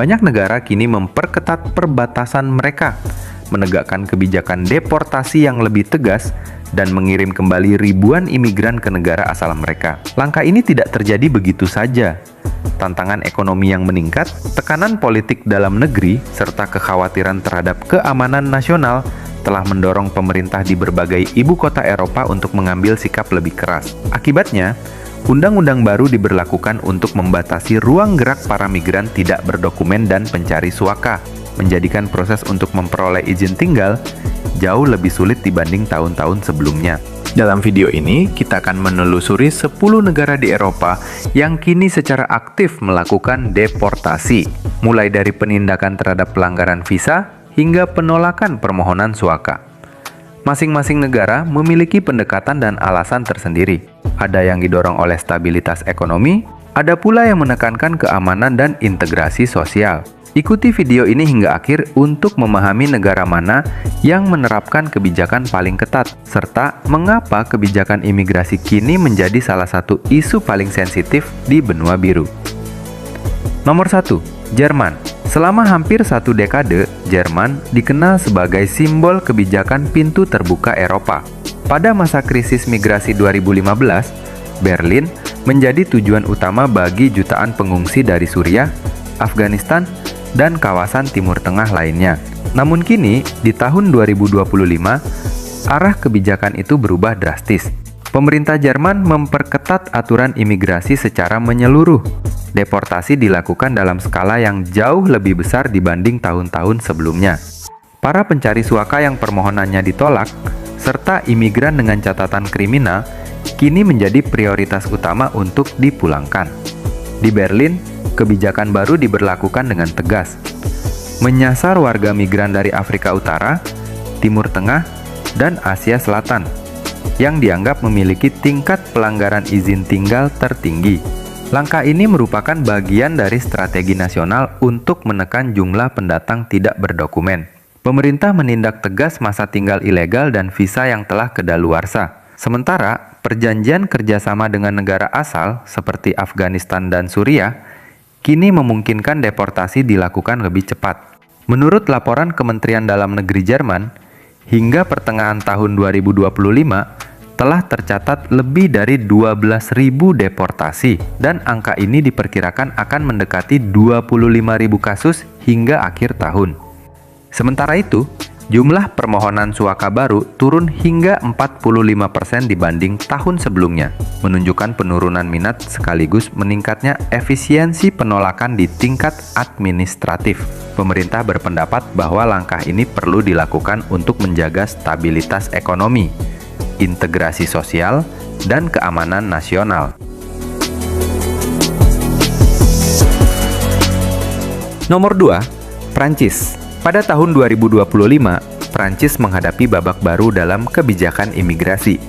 Banyak negara kini memperketat perbatasan mereka, menegakkan kebijakan deportasi yang lebih tegas, dan mengirim kembali ribuan imigran ke negara asal mereka. Langkah ini tidak terjadi begitu saja. Tantangan ekonomi yang meningkat, tekanan politik dalam negeri, serta kekhawatiran terhadap keamanan nasional telah mendorong pemerintah di berbagai ibu kota Eropa untuk mengambil sikap lebih keras. Akibatnya, undang-undang baru diberlakukan untuk membatasi ruang gerak para migran tidak berdokumen dan pencari suaka, menjadikan proses untuk memperoleh izin tinggal jauh lebih sulit dibanding tahun-tahun sebelumnya. Dalam video ini, kita akan menelusuri 10 negara di Eropa yang kini secara aktif melakukan deportasi, mulai dari penindakan terhadap pelanggaran visa hingga penolakan permohonan suaka. Masing-masing negara memiliki pendekatan dan alasan tersendiri. Ada yang didorong oleh stabilitas ekonomi, ada pula yang menekankan keamanan dan integrasi sosial. Ikuti video ini hingga akhir untuk memahami negara mana yang menerapkan kebijakan paling ketat, serta mengapa kebijakan imigrasi kini menjadi salah satu isu paling sensitif di benua biru. Nomor 1. Jerman. Selama hampir satu dekade, Jerman dikenal sebagai simbol kebijakan pintu terbuka Eropa. Pada masa krisis migrasi 2015, Berlin menjadi tujuan utama bagi jutaan pengungsi dari Suriah, Afghanistan, dan kawasan Timur Tengah lainnya. Namun kini, di tahun 2025, arah kebijakan itu berubah drastis. Pemerintah Jerman memperketat aturan imigrasi secara menyeluruh. Deportasi dilakukan dalam skala yang jauh lebih besar dibanding tahun-tahun sebelumnya. Para pencari suaka yang permohonannya ditolak, serta imigran dengan catatan kriminal, kini menjadi prioritas utama untuk dipulangkan. Di Berlin, kebijakan baru diberlakukan dengan tegas, menyasar warga migran dari Afrika Utara, Timur Tengah, dan Asia Selatan, yang dianggap memiliki tingkat pelanggaran izin tinggal tertinggi. Langkah ini merupakan bagian dari strategi nasional untuk menekan jumlah pendatang tidak berdokumen. Pemerintah menindak tegas masa tinggal ilegal dan visa yang telah kedaluarsa. Sementara, perjanjian kerjasama dengan negara asal seperti Afghanistan dan Suriah kini memungkinkan deportasi dilakukan lebih cepat. Menurut laporan Kementerian Dalam Negeri Jerman, hingga pertengahan tahun 2025 telah tercatat lebih dari 12.000 deportasi, dan angka ini diperkirakan akan mendekati 25.000 kasus hingga akhir tahun. Sementara itu, jumlah permohonan suaka baru turun hingga 45% dibanding tahun sebelumnya, menunjukkan penurunan minat sekaligus meningkatnya efisiensi penolakan di tingkat administratif. Pemerintah berpendapat bahwa langkah ini perlu dilakukan untuk menjaga stabilitas ekonomi, integrasi sosial, dan keamanan nasional. Nomor 2, Prancis. Pada tahun 2025, Prancis menghadapi babak baru dalam kebijakan imigrasi.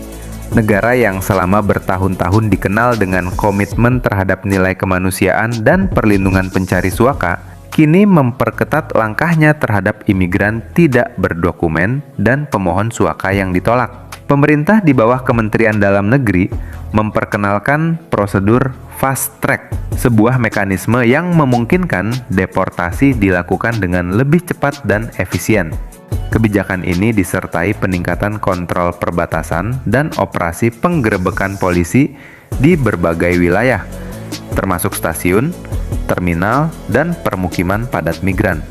Negara yang selama bertahun-tahun dikenal dengan komitmen terhadap nilai kemanusiaan dan perlindungan pencari suaka, kini memperketat langkahnya terhadap imigran tidak berdokumen dan pemohon suaka yang ditolak. Pemerintah di bawah Kementerian Dalam Negeri memperkenalkan prosedur fast track, sebuah mekanisme yang memungkinkan deportasi dilakukan dengan lebih cepat dan efisien. Kebijakan ini disertai peningkatan kontrol perbatasan dan operasi penggerebekan polisi di berbagai wilayah, termasuk stasiun, terminal, dan permukiman padat migran.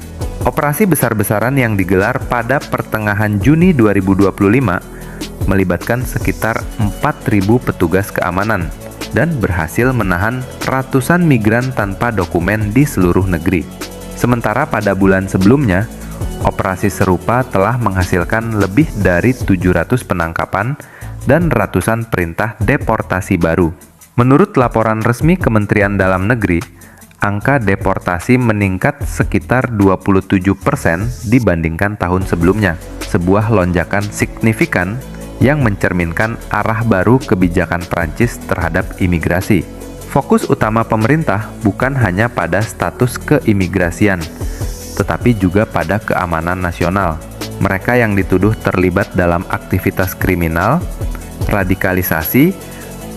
Operasi besar-besaran yang digelar pada pertengahan Juni 2025 melibatkan sekitar 4.000 petugas keamanan dan berhasil menahan ratusan migran tanpa dokumen di seluruh negeri. Sementara pada bulan sebelumnya, operasi serupa telah menghasilkan lebih dari 700 penangkapan dan ratusan perintah deportasi baru. Menurut laporan resmi Kementerian Dalam Negeri, angka deportasi meningkat sekitar 27% dibandingkan tahun sebelumnya, sebuah lonjakan signifikan yang mencerminkan arah baru kebijakan Prancis terhadap imigrasi. Fokus utama pemerintah bukan hanya pada status keimigrasian, tetapi juga pada keamanan nasional. Mereka yang dituduh terlibat dalam aktivitas kriminal, radikalisasi,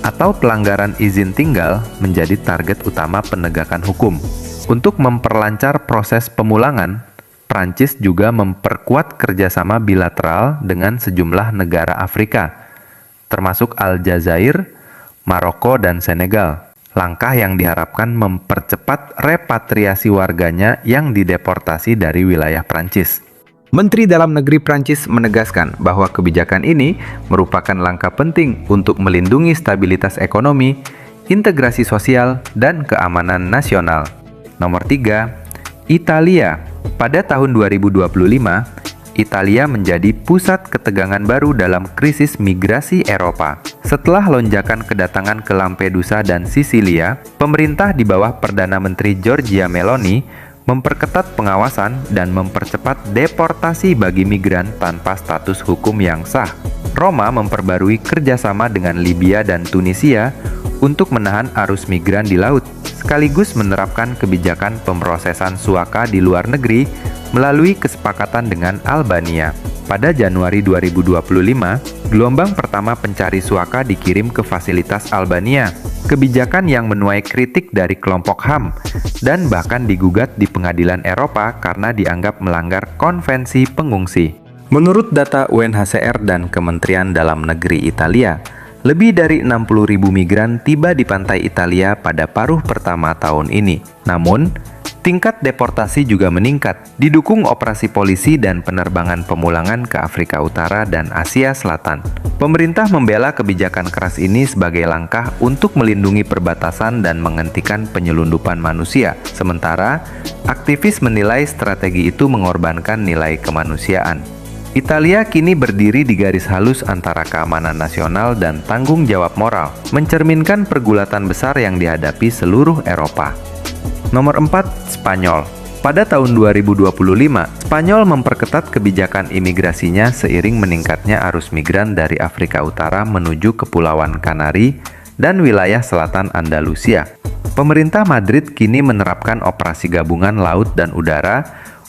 atau pelanggaran izin tinggal menjadi target utama penegakan hukum. Untuk memperlancar proses pemulangan, Prancis juga memperkuat kerjasama bilateral dengan sejumlah negara Afrika, termasuk Aljazair, Maroko, dan Senegal. Langkah yang diharapkan mempercepat repatriasi warganya yang dideportasi dari wilayah Prancis. Menteri Dalam Negeri Prancis menegaskan bahwa kebijakan ini merupakan langkah penting untuk melindungi stabilitas ekonomi, integrasi sosial, dan keamanan nasional. Nomor 3, Italia. Pada tahun 2025, Italia menjadi pusat ketegangan baru dalam krisis migrasi Eropa. Setelah lonjakan kedatangan ke Lampedusa dan Sisilia, pemerintah di bawah Perdana Menteri Giorgia Meloni memperketat pengawasan dan mempercepat deportasi bagi migran tanpa status hukum yang sah. Roma memperbarui kerjasama dengan Libya dan Tunisia untuk menahan arus migran di laut, sekaligus menerapkan kebijakan pemrosesan suaka di luar negeri melalui kesepakatan dengan Albania. Pada Januari 2025, gelombang pertama pencari suaka dikirim ke fasilitas Albania. Kebijakan yang menuai kritik dari kelompok HAM dan bahkan digugat di Pengadilan Eropa karena dianggap melanggar konvensi pengungsi. Menurut data UNHCR dan Kementerian Dalam Negeri Italia, lebih dari 60.000 migran tiba di pantai Italia pada paruh pertama tahun ini. Namun, tingkat deportasi juga meningkat, didukung operasi polisi dan penerbangan pemulangan ke Afrika Utara dan Asia Selatan. Pemerintah membela kebijakan keras ini sebagai langkah untuk melindungi perbatasan dan menghentikan penyelundupan manusia. Sementara, aktivis menilai strategi itu mengorbankan nilai kemanusiaan. Italia kini berdiri di garis halus antara keamanan nasional dan tanggung jawab moral, mencerminkan pergulatan besar yang dihadapi seluruh Eropa. Nomor 4, Spanyol. Pada tahun 2025, Spanyol memperketat kebijakan imigrasinya seiring meningkatnya arus migran dari Afrika Utara menuju Kepulauan Kanari dan wilayah selatan Andalusia. Pemerintah Madrid kini menerapkan operasi gabungan laut dan udara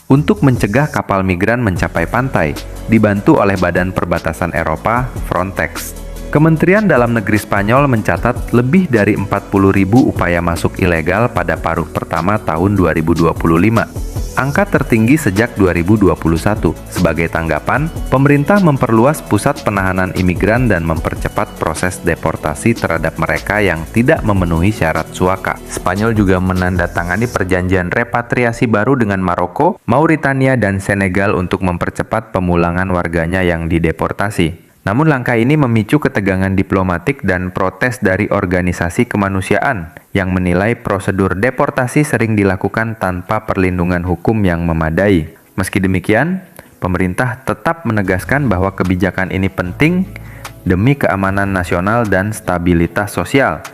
untuk mencegah kapal migran mencapai pantai, dibantu oleh Badan Perbatasan Eropa, Frontex. Kementerian Dalam Negeri Spanyol mencatat lebih dari 40.000 upaya masuk ilegal pada paruh pertama tahun 2025. Angka tertinggi sejak 2021. Sebagai tanggapan, pemerintah memperluas pusat penahanan imigran dan mempercepat proses deportasi terhadap mereka yang tidak memenuhi syarat suaka. Spanyol juga menandatangani perjanjian repatriasi baru dengan Maroko, Mauritania, dan Senegal untuk mempercepat pemulangan warganya yang dideportasi. Namun langkah ini memicu ketegangan diplomatik dan protes dari organisasi kemanusiaan yang menilai prosedur deportasi sering dilakukan tanpa perlindungan hukum yang memadai. Meski demikian, pemerintah tetap menegaskan bahwa kebijakan ini penting demi keamanan nasional dan stabilitas sosial,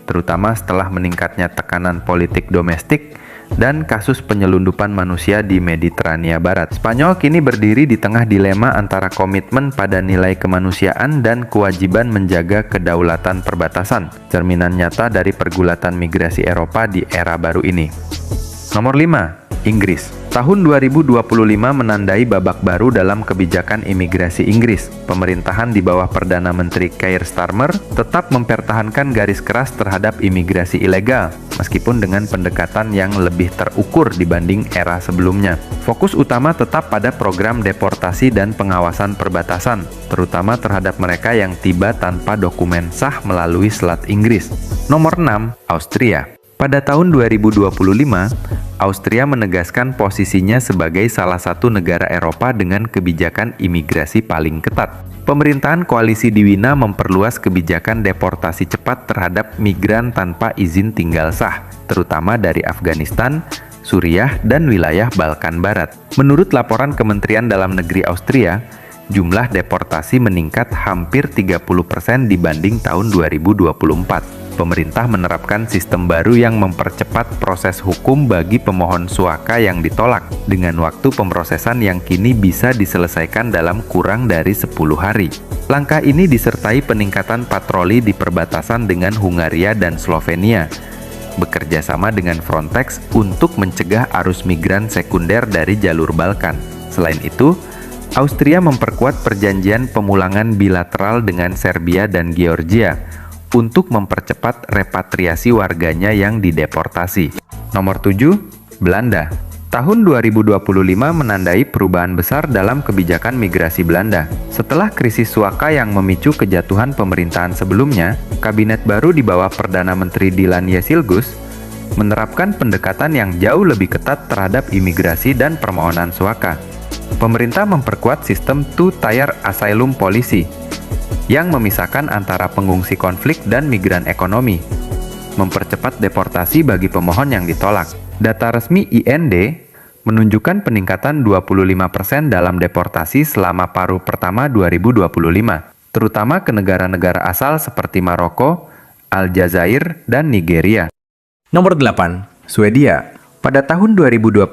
terutama setelah meningkatnya tekanan politik domestik dan kasus penyelundupan manusia di Mediterania Barat. Spanyol kini berdiri di tengah dilema antara komitmen pada nilai kemanusiaan dan kewajiban menjaga kedaulatan perbatasan, cerminan nyata dari pergulatan migrasi Eropa di era baru ini. Nomor 5, Inggris. Tahun 2025 menandai babak baru dalam kebijakan imigrasi Inggris. Pemerintahan di bawah Perdana Menteri Keir Starmer tetap mempertahankan garis keras terhadap imigrasi ilegal, meskipun dengan pendekatan yang lebih terukur dibanding era sebelumnya. Fokus utama tetap pada program deportasi dan pengawasan perbatasan, terutama terhadap mereka yang tiba tanpa dokumen sah melalui Selat Inggris. Nomor 6, Austria. Pada tahun 2025, Austria menegaskan posisinya sebagai salah satu negara Eropa dengan kebijakan imigrasi paling ketat. Pemerintahan koalisi di Wina memperluas kebijakan deportasi cepat terhadap migran tanpa izin tinggal sah, terutama dari Afghanistan, Suriah, dan wilayah Balkan Barat. Menurut laporan Kementerian Dalam Negeri Austria, jumlah deportasi meningkat hampir 30% dibanding tahun 2024. Pemerintah menerapkan sistem baru yang mempercepat proses hukum bagi pemohon suaka yang ditolak, dengan waktu pemrosesan yang kini bisa diselesaikan dalam kurang dari 10 hari. Langkah ini disertai peningkatan patroli di perbatasan dengan Hungaria dan Slovenia, bekerja sama dengan Frontex untuk mencegah arus migran sekunder dari jalur Balkan. Selain itu, Austria memperkuat perjanjian pemulangan bilateral dengan Serbia dan Georgia untuk mempercepat repatriasi warganya yang dideportasi. Nomor 7, Belanda. Tahun 2025 menandai perubahan besar dalam kebijakan migrasi Belanda. Setelah krisis suaka yang memicu kejatuhan pemerintahan sebelumnya, kabinet baru di bawah Perdana Menteri Dylan Yesilgus menerapkan pendekatan yang jauh lebih ketat terhadap imigrasi dan permohonan suaka. Pemerintah memperkuat sistem two-tier asylum policy yang memisahkan antara pengungsi konflik dan migran ekonomi, mempercepat deportasi bagi pemohon yang ditolak. Data resmi IND menunjukkan peningkatan 25% dalam deportasi selama paruh pertama 2025, terutama ke negara-negara asal seperti Maroko, Aljazair, dan Nigeria. Nomor 8, Swedia. Pada tahun 2025,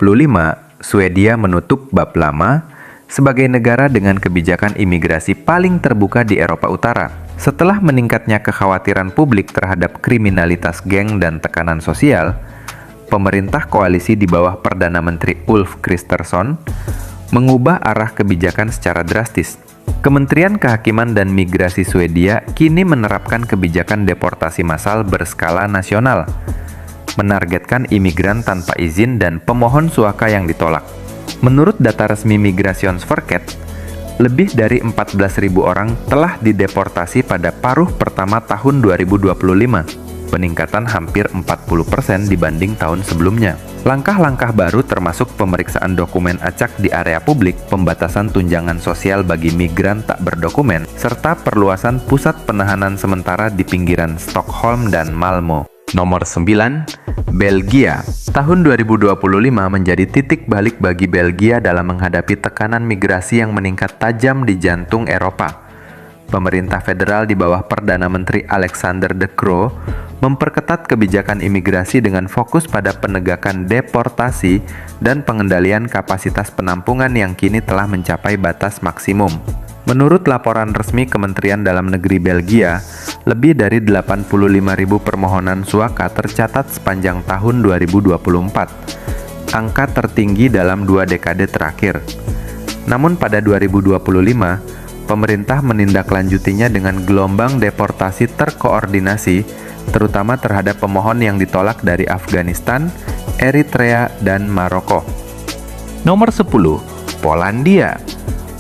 Swedia menutup bab lama sebagai negara dengan kebijakan imigrasi paling terbuka di Eropa Utara. Setelah meningkatnya kekhawatiran publik terhadap kriminalitas geng dan tekanan sosial, pemerintah koalisi di bawah Perdana Menteri Ulf Kristersson mengubah arah kebijakan secara drastis. Kementerian Kehakiman dan Migrasi Swedia kini menerapkan kebijakan deportasi massal berskala nasional, menargetkan imigran tanpa izin dan pemohon suaka yang ditolak. Menurut data resmi Migrationsverket, lebih dari 14.000 orang telah dideportasi pada paruh pertama tahun 2025. Peningkatan hampir 40% dibanding tahun sebelumnya. Langkah-langkah baru termasuk pemeriksaan dokumen acak di area publik, pembatasan tunjangan sosial bagi migran tak berdokumen, serta perluasan pusat penahanan sementara di pinggiran Stockholm dan Malmö. Nomor 9, Belgia. Tahun 2025 menjadi titik balik bagi Belgia dalam menghadapi tekanan migrasi yang meningkat tajam di jantung Eropa. Pemerintah federal di bawah Perdana Menteri Alexander De Croo memperketat kebijakan imigrasi dengan fokus pada penegakan deportasi dan pengendalian kapasitas penampungan yang kini telah mencapai batas maksimum. Menurut laporan resmi Kementerian Dalam Negeri Belgia, lebih dari 85.000 permohonan suaka tercatat sepanjang tahun 2024, angka tertinggi dalam 2 dekade terakhir. Namun pada 2025, pemerintah menindaklanjutinya dengan gelombang deportasi terkoordinasi, terutama terhadap pemohon yang ditolak dari Afghanistan, Eritrea, dan Maroko. Nomor 10, Polandia.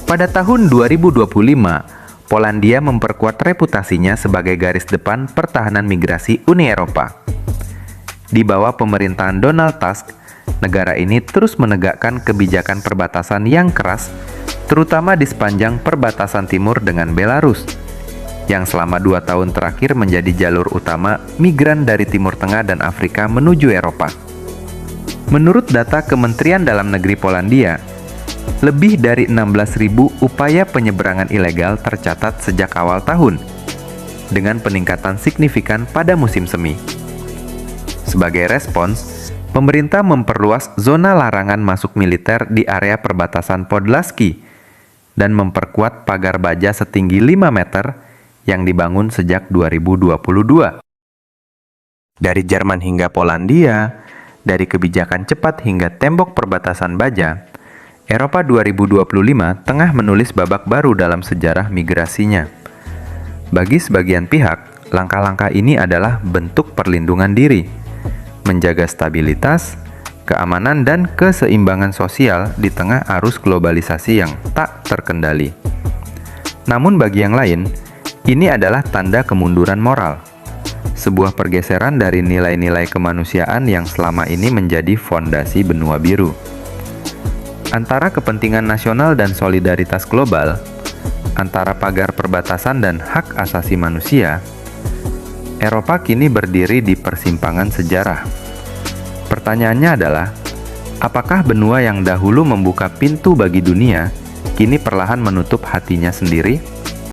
Pada tahun 2025, Polandia memperkuat reputasinya sebagai garis depan pertahanan migrasi Uni Eropa. Di bawah pemerintahan Donald Tusk, negara ini terus menegakkan kebijakan perbatasan yang keras, terutama di sepanjang perbatasan timur dengan Belarus, yang selama 2 tahun terakhir menjadi jalur utama migran dari Timur Tengah dan Afrika menuju Eropa. Menurut data Kementerian Dalam Negeri Polandia, lebih dari 16.000 upaya penyeberangan ilegal tercatat sejak awal tahun, dengan peningkatan signifikan pada musim semi. Sebagai respons, pemerintah memperluas zona larangan masuk militer di area perbatasan Podlaski dan memperkuat pagar baja setinggi 5 meter yang dibangun sejak 2022. Dari Jerman hingga Polandia, dari kebijakan cepat hingga tembok perbatasan baja, Eropa 2025 tengah menulis babak baru dalam sejarah migrasinya. Bagi sebagian pihak, langkah-langkah ini adalah bentuk perlindungan diri, menjaga stabilitas, keamanan, dan keseimbangan sosial di tengah arus globalisasi yang tak terkendali. Namun bagi yang lain, ini adalah tanda kemunduran moral, sebuah pergeseran dari nilai-nilai kemanusiaan yang selama ini menjadi fondasi benua biru. Antara kepentingan nasional dan solidaritas global, antara pagar perbatasan dan hak asasi manusia, Eropa kini berdiri di persimpangan sejarah. Pertanyaannya adalah, apakah benua yang dahulu membuka pintu bagi dunia, kini perlahan menutup hatinya sendiri?